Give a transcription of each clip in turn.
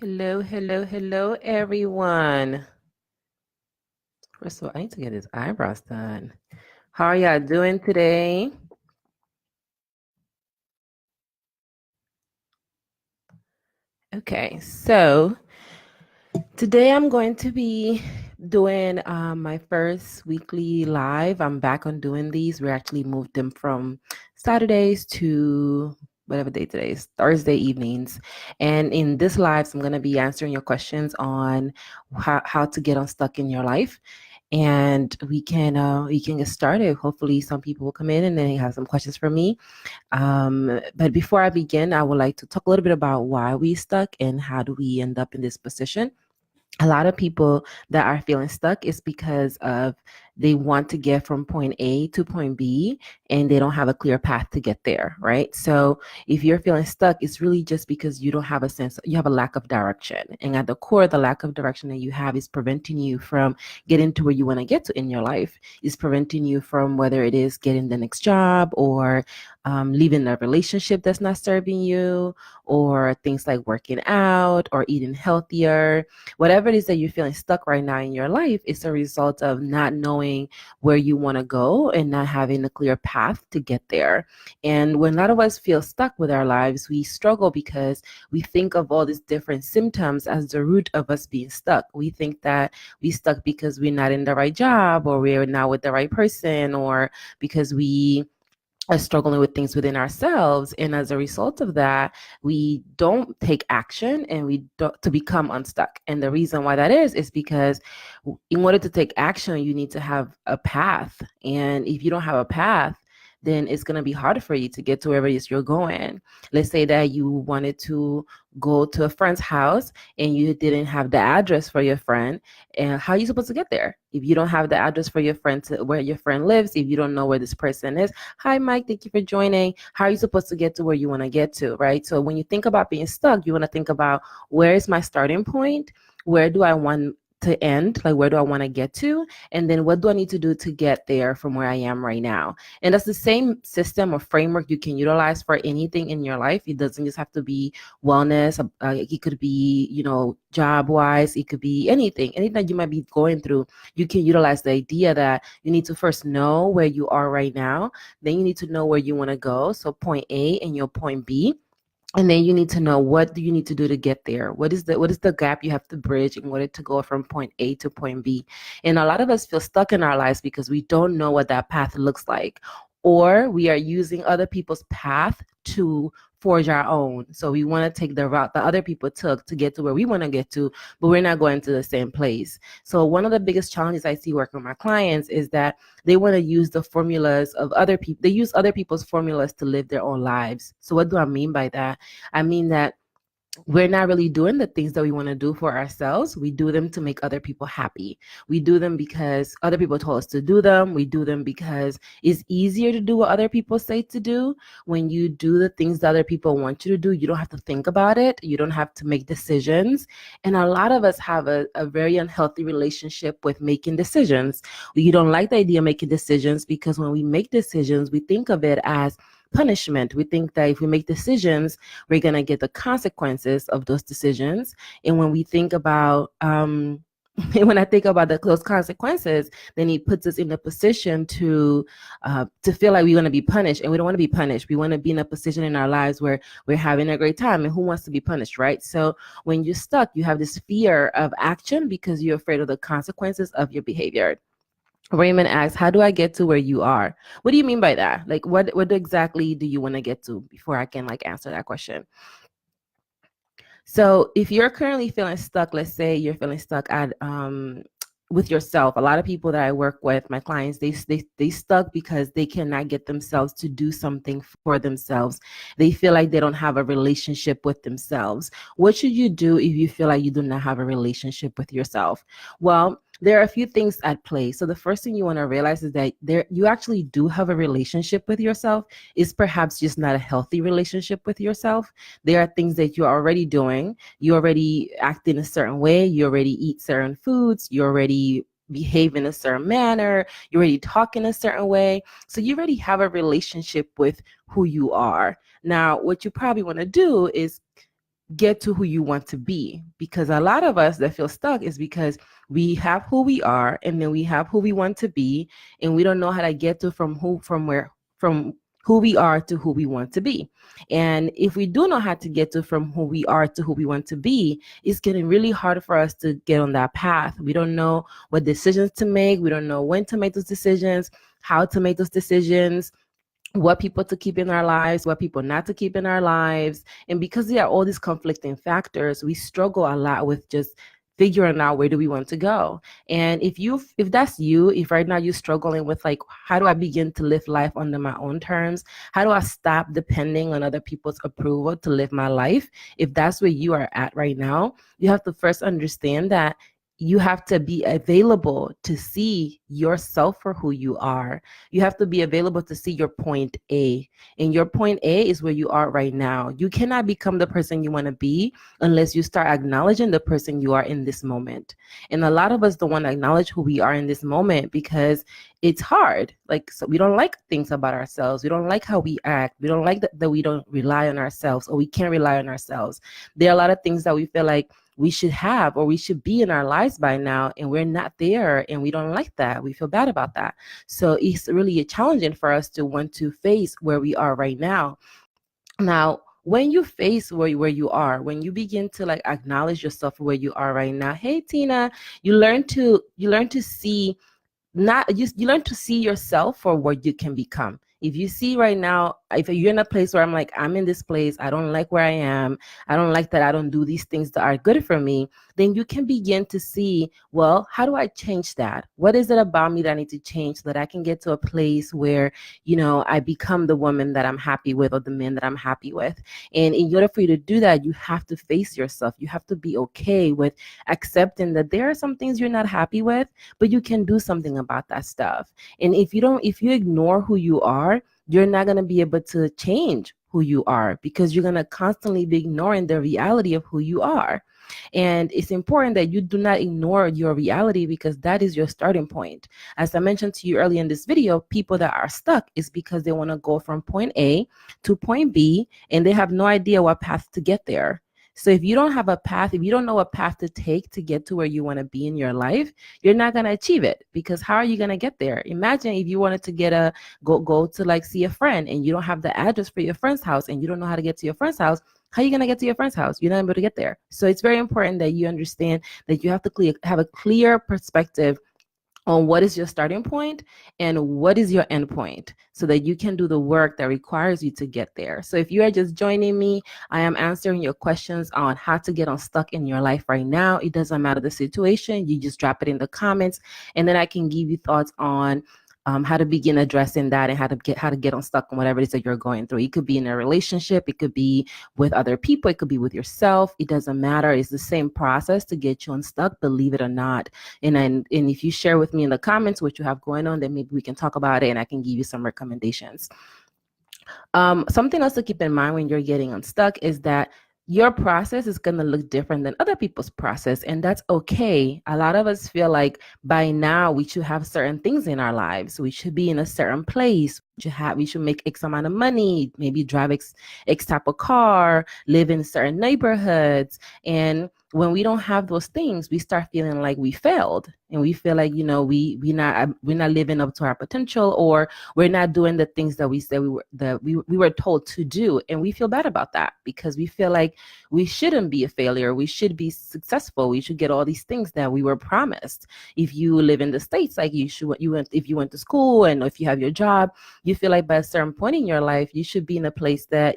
Hello, hello, hello, everyone. First of all, I need to get his eyebrows done. How are y'all doing today? Okay, so today I'm going to be doing my first weekly live. I'm back on doing these. We actually moved them from Saturdays to whatever day today is, Thursday evenings. And in this live, I'm going to be answering your questions on how to get unstuck in your life. And we can get started. Hopefully some people will come in and then have some questions for me. But before I begin, I would like to talk a little bit about why we stuck and how do we end up in this position. A lot of people that are feeling stuck is because of they want to get from point A to point B and they don't have a clear path to get there, right? So if you're feeling stuck, it's really just because you don't have a sense, you have a lack of direction. And at the core, the lack of direction that you have is preventing you from getting to where you want to get to in your life, is preventing you from whether it is getting the next job or leaving a relationship that's not serving you, or things like working out or eating healthier. Whatever it is that you're feeling stuck right now in your life, it's a result of not knowing where you want to go and not having a clear path to get there. And when a lot of us feel stuck with our lives, we struggle because we think of all these different symptoms as the root of us being stuck. We think that we stuck because we're not in the right job, or we're not with the right person, or because we are struggling with things within ourselves. And as a result of that, we don't take action and we don't to become unstuck. And the reason why that is because in order to take action, you need to have a path. And if you don't have a path, then it's going to be harder for you to get to wherever it is you're going. Let's say that you wanted to go to a friend's house and you didn't have the address for your friend. And how are you supposed to get there? If you don't have the address for your friend to where your friend lives, if you don't know where this person is. Hi, Mike. Thank you for joining. How are you supposed to get to where you want to get to, right? So when you think about being stuck, you want to think about, where is my starting point? Where do I want to end? Like, where do I want to get to? And then what do I need to do to get there from where I am right now? And that's the same system or framework you can utilize for anything in your life. It doesn't just have to be wellness. It could be, job wise. It could be anything that you might be going through. You can utilize the idea that you need to first know where you are right now. Then you need to know where you want to go. So point A and your point B. And then you need to know, what do you need to do to get there? What is the gap you have to bridge in order to go from point A to point B? And a lot of us feel stuck in our lives because we don't know what that path looks like, or we are using other people's path to forge our own. So we want to take the route that other people took to get to where we want to get to, but we're not going to the same place. So one of the biggest challenges I see working with my clients is that they want to use the formulas of other people. They use other people's formulas to live their own lives. So what do I mean by that? I mean that we're not really doing the things that we want to do for ourselves. We do them to make other people happy. We do them because other people told us to do them. We do them because it's easier to do what other people say to do. When you do the things that other people want you to do, you don't have to think about it. You don't have to make decisions. And a lot of us have a very unhealthy relationship with making decisions. We don't like the idea of making decisions because when we make decisions, we think of it as punishment. We think that if we make decisions, we're going to get the consequences of those decisions. And when we think about, when I think about those consequences, then it puts us in a position to feel like we're going to be punished, and we don't want to be punished. We want to be in a position in our lives where we're having a great time, and who wants to be punished, right? So when you're stuck, you have this fear of action because you're afraid of the consequences of your behavior. Raymond asks, how do I get to where you are? What do you mean by that? Like, what exactly do you want to get to before I can answer that question? So if you're currently feeling stuck, let's say you're feeling stuck at with yourself. A lot of people that I work with, my clients, they stuck because they cannot get themselves to do something for themselves. They feel like they don't have a relationship with themselves. What should you do if you feel like you do not have a relationship with yourself? Well, there are a few things at play. So the first thing you want to realize is that you actually do have a relationship with yourself. It's perhaps just not a healthy relationship with yourself. There are things that you're already doing. You already act in a certain way. You already eat certain foods. You already behave in a certain manner. You already talk in a certain way. So you already have a relationship with who you are. Now, what you probably want to do is get to who you want to be. Because a lot of us that feel stuck is because we have who we are, and then we have who we want to be, and we don't know how to get to from who we are to who we want to be. And if we do know how to get to from who we are to who we want to be, it's getting really hard for us to get on that path. We don't know what decisions to make. We don't know when to make those decisions, how to make those decisions, what people to keep in our lives, what people not to keep in our lives. And because there are all these conflicting factors, we struggle a lot with just figuring out where do we want to go. And if that's you, if right now you're struggling with like, how do I begin to live life under my own terms? How do I stop depending on other people's approval to live my life? If that's where you are at right now, you have to first understand that you have to be available to see yourself for who you are. You have to be available to see your point A. And your point A is where you are right now. You cannot become the person you want to be unless you start acknowledging the person you are in this moment. And a lot of us don't want to acknowledge who we are in this moment because it's hard. Like, so we don't like things about ourselves. We don't like how we act. We don't like that we don't rely on ourselves, or we can't rely on ourselves. There are a lot of things that we feel like we should have or we should be in our lives by now, and we're not there, and we don't like that. We feel bad about that. So it's really challenging for us to want to face where we are right now. Now, when you face where you are, when you begin to like acknowledge yourself where you are right now, hey Tina, you learn to see, not you learn to see yourself for what you can become. If you see right now, if you're in a place where I'm like, I'm in this place, I don't like where I am, I don't like that I don't do these things that are good for me, then you can begin to see, well, how do I change that? What is it about me that I need to change so that I can get to a place where, I become the woman that I'm happy with, or the man that I'm happy with? And in order for you to do that, you have to face yourself. You have to be okay with accepting that there are some things you're not happy with, but you can do something about that stuff. And if you ignore who you are, you're not going to be able to change who you are, because you're going to constantly be ignoring the reality of who you are. And it's important that you do not ignore your reality, because that is your starting point. As I mentioned to you earlier in this video, people that are stuck is because they want to go from point A to point B, and they have no idea what path to get there. So if you don't have a path, if you don't know what path to take to get to where you want to be in your life, you're not going to achieve it, because how are you going to get there? Imagine if you wanted to go to like see a friend, and you don't have the address for your friend's house, and you don't know how to get to your friend's house. How are you going to get to your friend's house? You're not able to get there. So it's very important that you understand that you have to have a clear perspective on what is your starting point and what is your end point, so that you can do the work that requires you to get there. So if you are just joining me, I am answering your questions on how to get unstuck in your life right now. It doesn't matter the situation. You just drop it in the comments, and then I can give you thoughts on how to begin addressing that, and how to get unstuck on whatever it is that you're going through. It could be in a relationship, it could be with other people, it could be with yourself. It doesn't matter. It's the same process to get you unstuck, believe it or not. And if you share with me in the comments what you have going on, then maybe we can talk about it, and I can give you some recommendations. Something else to keep in mind when you're getting unstuck is that your process is going to look different than other people's process, and that's okay. A lot of us feel like by now we should have certain things in our lives. We should be in a certain place. We should make X amount of money, maybe drive X type of car, live in certain neighborhoods. And when we don't have those things, we start feeling like we failed, and we feel like, we're not living up to our potential, or we're not doing the things that we said we were told to do. And we feel bad about that, because we feel like we shouldn't be a failure. We should be successful. We should get all these things that we were promised. If you live in the States, like if you went to school, and if you have your job, you feel like by a certain point in your life, you should be in a place that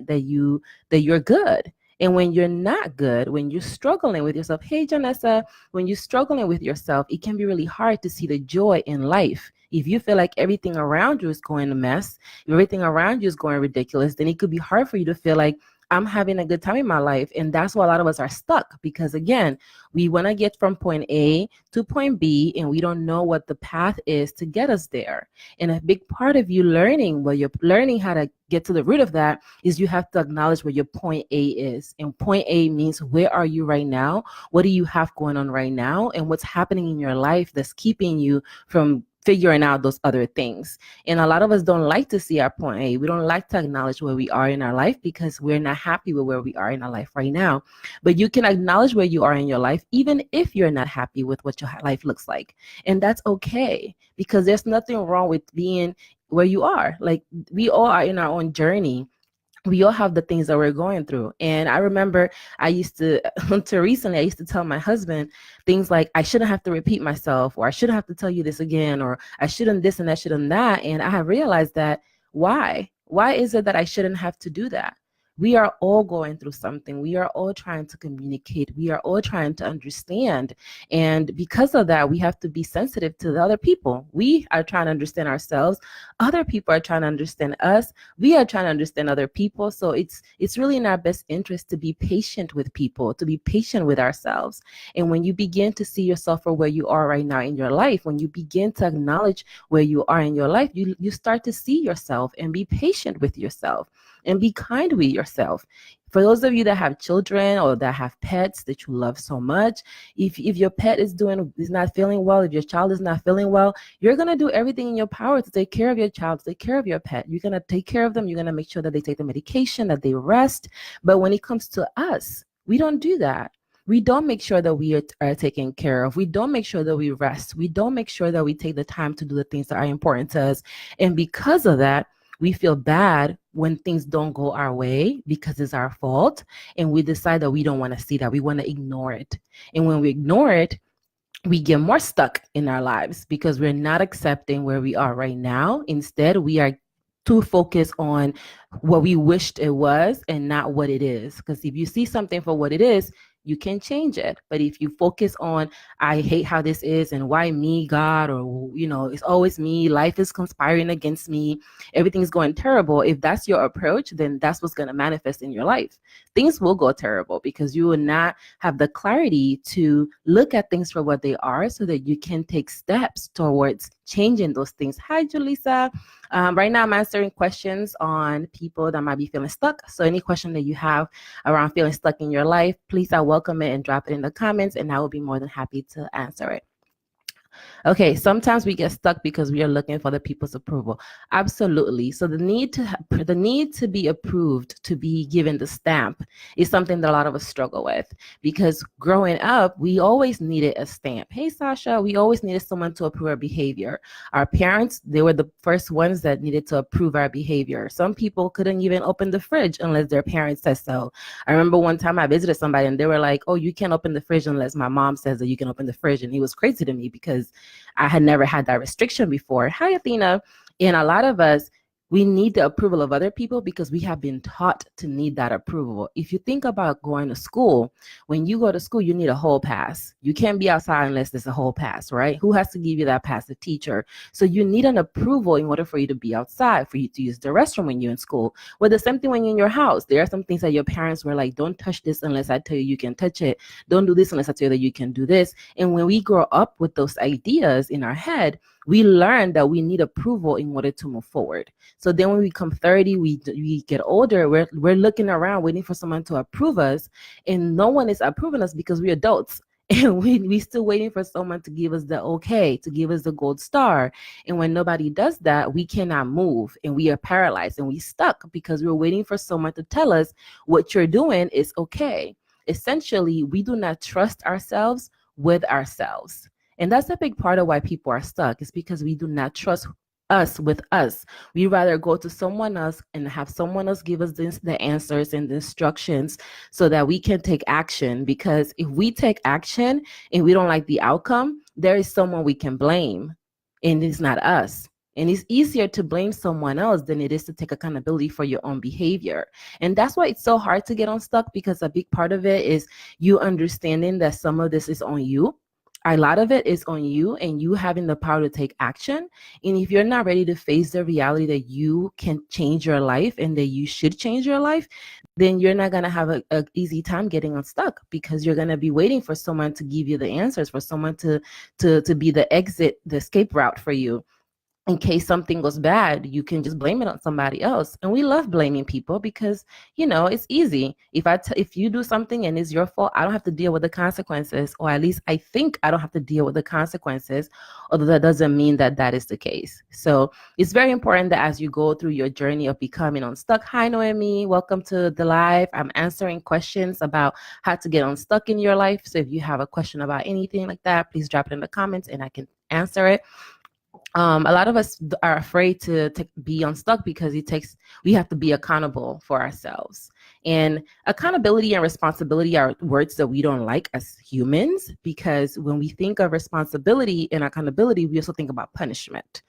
you're good. And when you're not good, when you're struggling with yourself, hey, Janessa, when you're struggling with yourself, it can be really hard to see the joy in life. If you feel like everything around you is going a mess, everything around you is going ridiculous, then it could be hard for you to feel like, I'm having a good time in my life. And that's why a lot of us are stuck, because again, we want to get from point A to point B, and we don't know what the path is to get us there. And a big part of you learning how to get to the root of that is you have to acknowledge where your point A is. And point A means, where are you right now? What do you have going on right now? And what's happening in your life that's keeping you from figuring out those other things. And a lot of us don't like to see our point A. We don't like to acknowledge where we are in our life because we're not happy with where we are in our life right now. But you can acknowledge where you are in your life, even if you're not happy with what your life looks like. And that's okay, because there's nothing wrong with being where you are. Like, we all are in our own journey. We all have the things that we're going through. And I remember I used to, until recently, I used to tell my husband things like, I shouldn't have to repeat myself, or I shouldn't have to tell you this again, or I shouldn't this and I shouldn't that. And I have realized that why is it that I shouldn't have to do that? We are all going through something. We are all trying to communicate. We are all trying to understand. And because of that, we have to be sensitive to the other people. We are trying to understand ourselves. Other people are trying to understand us. We are trying to understand other people. So it's really in our best interest to be patient with people, to be patient with ourselves. And when you begin to see yourself for where you are right now in your life, when you begin to acknowledge where you are in your life, you start to see yourself and be patient with yourself and be kind with yourself. For those of you that have children or that have pets that you love so much, if your pet is not feeling well, if your child is not feeling well, you're going to do everything in your power to take care of your child, to take care of your pet. You're going to take care of them. You're going to make sure that they take the medication, that they rest. But when it comes to us, we don't do that. We don't make sure that we are taken care of. We don't make sure that we rest. We don't make sure that we take the time to do the things that are important to us. And because of that, we feel bad when things don't go our way because it's our fault. And we decide that we don't want to see that. We want to ignore it. And when we ignore it, we get more stuck in our lives because we're not accepting where we are right now. Instead, we are too focused on what we wished it was and not what it is. Because if you see something for what it is, you can change it. But if you focus on, I hate how this is and why me, God, or, it's always me, life is conspiring against me, everything's going terrible. If that's your approach, then that's what's going to manifest in your life. Things will go terrible because you will not have the clarity to look at things for what they are so that you can take steps towards changing those things. Hi, Julissa. Right now, I'm answering questions on people that might be feeling stuck. So any question that you have around feeling stuck in your life, please, I welcome it and drop it in the comments, and I will be more than happy to answer it. Okay, sometimes we get stuck because we are looking for the people's approval. Absolutely. So the need to be approved, to be given the stamp, is something that a lot of us struggle with, because growing up, we always needed a stamp. Hey, Sasha, we always needed someone to approve our behavior. Our parents, they were the first ones that needed to approve our behavior. Some people couldn't even open the fridge unless their parents said so. I remember one time I visited somebody and they were like, oh, you can't open the fridge unless my mom says that you can open the fridge. And it was crazy to me because I had never had that restriction before. Hi, Athena. And a lot of us, we need the approval of other people because we have been taught to need that approval. If you think about going to school, when you go to school, you need a hall pass. You can't be outside unless there's a hall pass, right? Who has to give you that pass? The teacher. So you need an approval in order for you to be outside, for you to use the restroom when you're in school. Well, the same thing when you're in your house. There are some things that your parents were like, don't touch this unless I tell you you can touch it. Don't do this unless I tell you that you can do this. And when we grow up with those ideas in our head, we learn that we need approval in order to move forward. So then when we become 30, we get older, we're looking around waiting for someone to approve us, and no one is approving us because we're adults. And we still waiting for someone to give us the okay, to give us the gold star. And when nobody does that, we cannot move, and we are paralyzed and we stuck because we're waiting for someone to tell us what you're doing is okay. Essentially, we do not trust ourselves with ourselves. And that's a big part of why people are stuck, is because we do not trust us with us. We rather go to someone else and have someone else give us the answers and the instructions so that we can take action. Because if we take action and we don't like the outcome, there is someone we can blame, and it's not us. And it's easier to blame someone else than it is to take accountability for your own behavior. And that's why it's so hard to get unstuck, because a big part of it is you understanding that some of this is on you. A lot of it is on you and you having the power to take action. And if you're not ready to face the reality that you can change your life and that you should change your life, then you're not going to have an easy time getting unstuck, because you're going to be waiting for someone to give you the answers, for someone to be the exit, the escape route for you. in case something goes bad, you can just blame it on somebody else. And we love blaming people because, it's easy. If you do something and it's your fault, I don't have to deal with the consequences, or at least I think I don't have to deal with the consequences, although that doesn't mean that that is the case. So it's very important that as you go through your journey of becoming unstuck. Hi, Noemi. Welcome to the live. I'm answering questions about how to get unstuck in your life. So if you have a question about anything like that, please drop it in the comments and I can answer it. A lot of us are afraid to be unstuck because we have to be accountable for ourselves. And accountability and responsibility are words that we don't like as humans, because when we think of responsibility and accountability, we also think about punishment.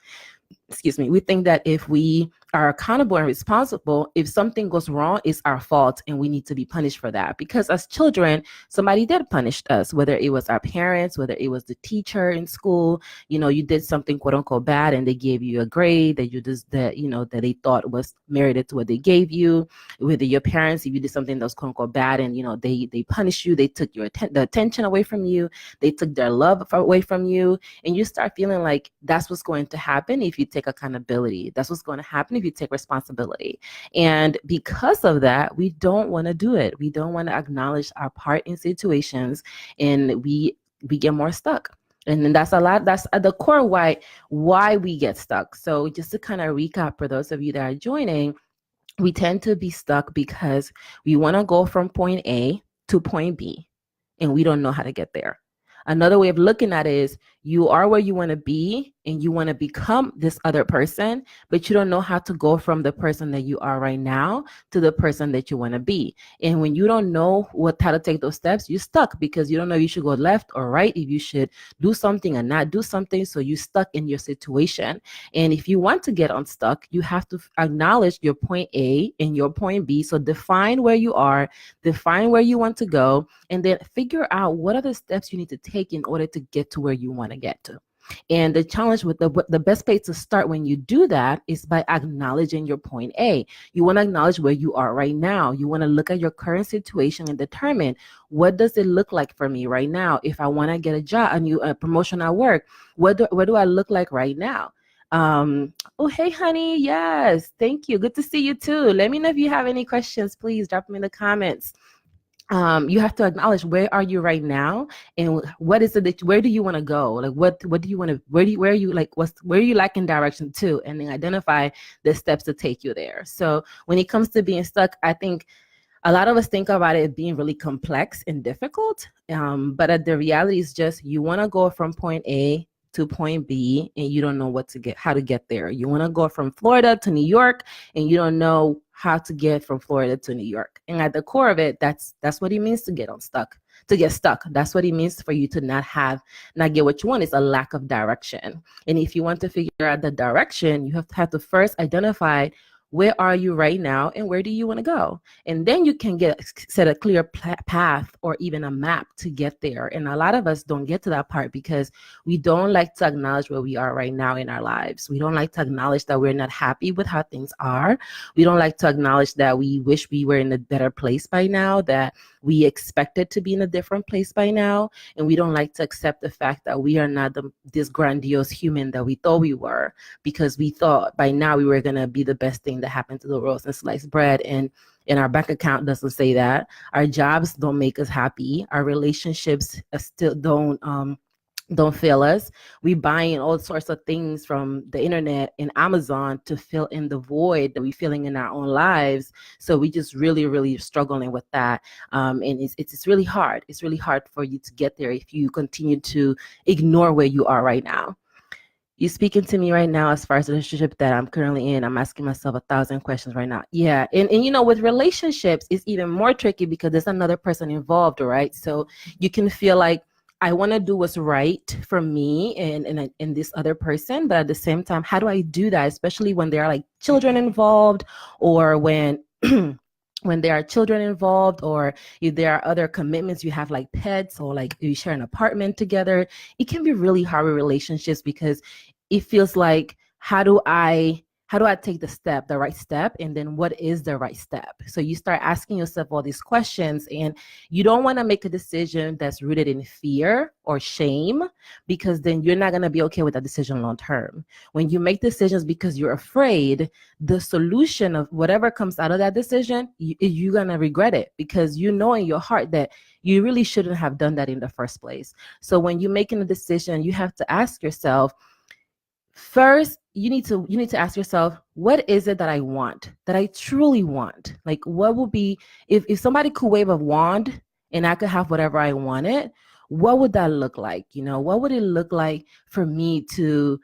We think that if we are accountable and responsible, if something goes wrong, it's our fault and we need to be punished for that. Because as children, somebody did punish us, whether it was our parents, whether it was the teacher in school. You did something quote unquote bad and they gave you a grade that they thought was merited to what they gave you. Whether your parents, if you did something that was quote unquote bad and they punished you, they took the attention away from you, they took their love away from you, and you start feeling like that's what's going to happen if you take accountability. That's what's going to happen if you take responsibility. And because of that, we don't want to do it. We don't want to acknowledge our part in situations, and we get more stuck. And then that's at the core why we get stuck. So just to kind of recap for those of you that are joining, we tend to be stuck because we want to go from point A to point B, and we don't know how to get there. Another way of looking at it is you are where you want to be and you want to become this other person, but you don't know how to go from the person that you are right now to the person that you want to be. And when you don't know how to take those steps, you're stuck because you don't know if you should go left or right, if you should do something and not do something. So you're stuck in your situation. And if you want to get unstuck, you have to acknowledge your point A and your point B. So define where you are, define where you want to go, and then figure out what are the steps you need to take in order to get to where you want to get to. And the challenge with the best place to start when you do that is by acknowledging your point A. You want to acknowledge where you are right now. You want to look at your current situation and determine, what does it look like for me right now? If I want to get a promotion at work, what do I look like right now? Oh, hey, honey. Yes. Thank you. Good to see you too. Let me know if you have any questions. Please drop them in the comments. You have to acknowledge, where are you right now, and what is it where do you want to go? Like, what do you want to, where are you lacking direction to, and then identify the steps to take you there. So when it comes to being stuck, I think a lot of us think about it being really complex and difficult, but the reality is just you want to go from point A to point B, and you don't know how to get there. You want to go from Florida to New York, and you don't know how to get from Florida to New York. And at the core of it, that's what it means to get unstuck, to get stuck. That's what it means for you to not get what you want. It's a lack of direction. And if you want to figure out the direction, you have to first identify, where are you right now and where do you want to go? And then you can set a clear path or even a map to get there. And a lot of us don't get to that part because we don't like to acknowledge where we are right now in our lives. We don't like to acknowledge that we're not happy with how things are. We don't like to acknowledge that we wish we were in a better place by now, that we expected to be in a different place by now. And we don't like to accept the fact that we are not this grandiose human that we thought we were, because we thought by now we were going to be the best thing that happened to the world since sliced bread. And our bank account doesn't say that. Our jobs don't make us happy. Our relationships still don't fill us. We buying all sorts of things from the internet and Amazon to fill in the void that we're feeling in our own lives. So we just really, really struggling with that. And it's really hard. It's really hard for you to get there if you continue to ignore where you are right now. You speaking to me right now as far as the relationship that I'm currently in. I'm asking myself 1,000 questions right now. Yeah. And with relationships, it's even more tricky because there's another person involved, right? So you can feel like, I want to do what's right for me and this other person, but at the same time, how do I do that? Especially when there are like children involved, or when when there are children involved, or if there are other commitments you have, like pets, or like you share an apartment together. It can be really hard with relationships because it feels like, how do I how do I take the right step? And then what is the right step? So you start asking yourself all these questions, and you don't want to make a decision that's rooted in fear or shame, because then you're not going to be okay with that decision long term. When you make decisions because you're afraid, the solution of whatever comes out of that decision, you're going to regret it, because you know in your heart that you really shouldn't have done that in the first place. So when you're making a decision, you have to ask yourself, first, you need to ask yourself, what is it that I want, that I truly want? Like, what would be, if somebody could wave a wand and I could have whatever I wanted, what would that look like? What would it look like for me to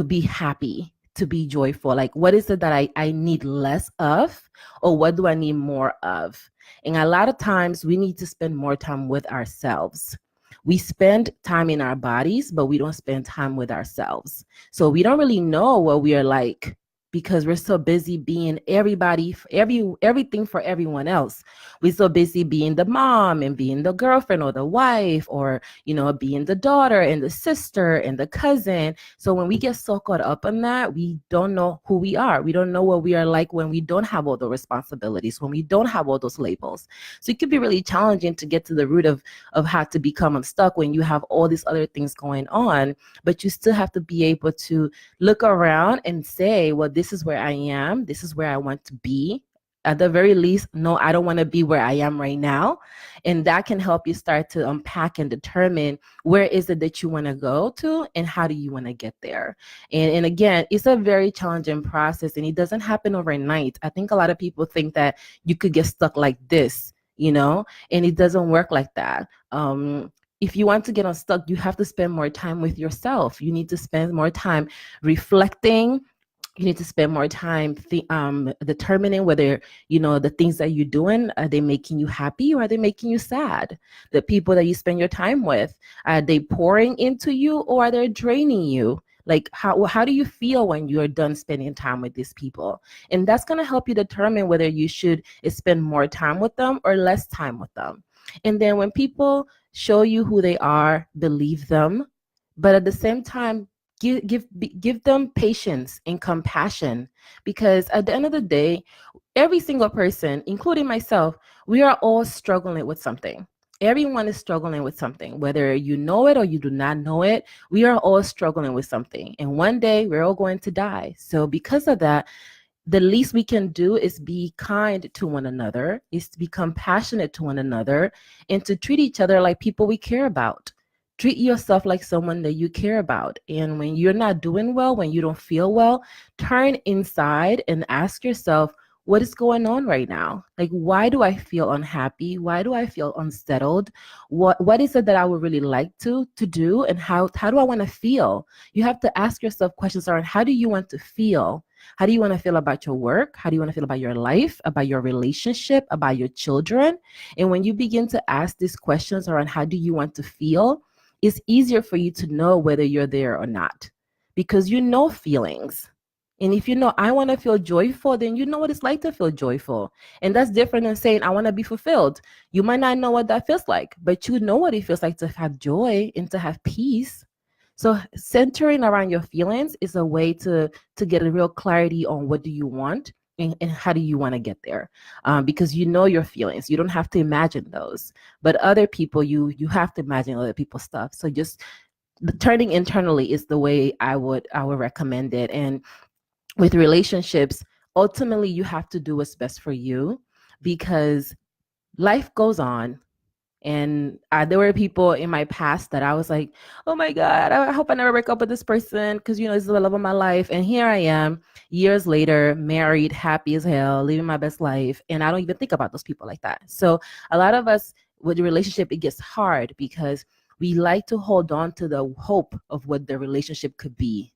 be happy, to be joyful? Like, what is it that I need less of, or what do I need more of? And a lot of times we need to spend more time with ourselves. We spend time in our bodies, but we don't spend time with ourselves. So we don't really know what we are like, because we're so busy being everything for everyone else. We're so busy being the mom and being the girlfriend or the wife, or being the daughter and the sister and the cousin. So when we get so caught up in that, we don't know who we are. We don't know what we are like when we don't have all the responsibilities, when we don't have all those labels. So it could be really challenging to get to the root of how to become unstuck when you have all these other things going on. But you still have to be able to look around and say, well, this is where I am. This is where I want to be. At the very least, no, I don't want to be where I am right now. And that can help you start to unpack and determine where is it that you want to go to and how do you want to get there. And again, it's a very challenging process, and it doesn't happen overnight. I think a lot of people think that you could get stuck like this, and it doesn't work like that. If you want to get unstuck, you have to spend more time with yourself. You need to spend more time reflecting. You need to spend more time determining whether, the things that you're doing, are they making you happy or are they making you sad? The people that you spend your time with, are they pouring into you or are they draining you? Like, how do you feel when you're done spending time with these people? And that's going to help you determine whether you should spend more time with them or less time with them. And then when people show you who they are, believe them, but at the same time, give them patience and compassion, because at the end of the day, every single person, including myself, we are all struggling with something. Everyone is struggling with something, whether you know it or you do not know it. We are all struggling with something, and one day we're all going to die. So because of that, the least we can do is be kind to one another, is to be compassionate to one another, and to treat each other like people we care about. Treat yourself like someone that you care about. And when you're not doing well, when you don't feel well, turn inside and ask yourself, what is going on right now? Like, why do I feel unhappy? Why do I feel unsettled? What is it that I would really like to do? And how do I want to feel? You have to ask yourself questions around, how do you want to feel? How do you want to feel about your work? How do you want to feel about your life, about your relationship, about your children? And when you begin to ask these questions around how do you want to feel, it's easier for you to know whether you're there or not, because you know feelings. And if you know, I want to feel joyful, then you know what it's like to feel joyful. And that's different than saying, I want to be fulfilled. You might not know what that feels like, but you know what it feels like to have joy and to have peace. So centering around your feelings is a way to get a real clarity on what do you want and how do you want to get there, because you know your feelings. You don't have to imagine those, but other people, you have to imagine other people's stuff. So just turning internally is the way I would recommend it. And with relationships, ultimately you have to do what's best for you, because life goes on. And there were people in my past that I was like, oh my God, I hope I never break up with this person, because, this is the love of my life. And here I am, years later, married, happy as hell, living my best life. And I don't even think about those people like that. So a lot of us with the relationship, it gets hard because we like to hold on to the hope of what the relationship could be.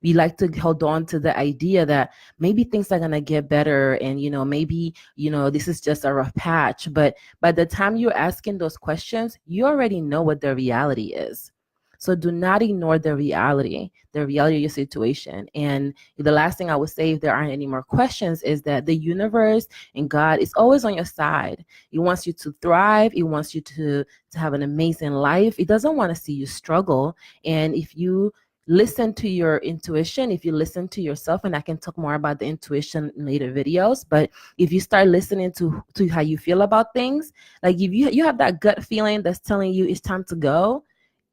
We like to hold on to the idea that maybe things are going to get better, and maybe this is just a rough patch. But by the time you're asking those questions, you already know what the reality is. So do not ignore the reality of your situation. And the last thing I would say, if there aren't any more questions, is that the universe and God is always on your side. He wants you to thrive. He wants you to have an amazing life. He doesn't want to see you struggle. And if you listen to your intuition, if you listen to yourself, and I can talk more about the intuition in later videos, but if you start listening to how you feel about things, like if you have that gut feeling that's telling you it's time to go,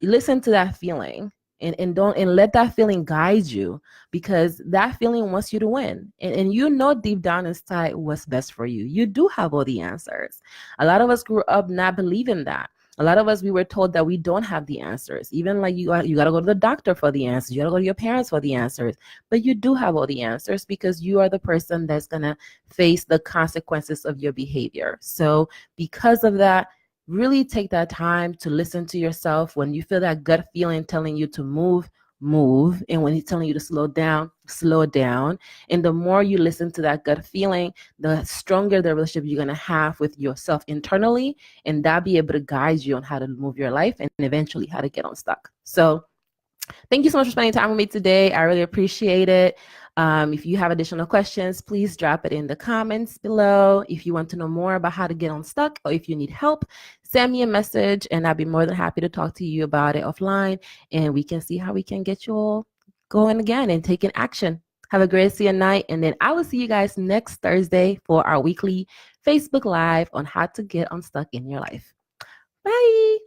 listen to that feeling, and don't, and let that feeling guide you, because that feeling wants you to win, and you know deep down inside what's best for you. You do have all the answers. A lot of us grew up not believing that. A lot of us, we were told that we don't have the answers. Even like you got to go to the doctor for the answers. You got to go to your parents for the answers. But you do have all the answers, because you are the person that's going to face the consequences of your behavior. So because of that, really take that time to listen to yourself. When you feel that gut feeling telling you to move, move. And when he's telling you to slow down, slow down. And the more you listen to that gut feeling, the stronger the relationship you're going to have with yourself internally, and that'll be able to guide you on how to move your life and eventually how to get unstuck. So thank you so much for spending time with me today. I really appreciate it. If you have additional questions, please drop it in the comments below. If you want to know more about how to get unstuck, or if you need help, send me a message and I'll be more than happy to talk to you about it offline, and we can see how we can get you all going again and taking action. Have a great rest of your night, and then I will see you guys next Thursday for our weekly Facebook Live on how to get unstuck in your life. Bye.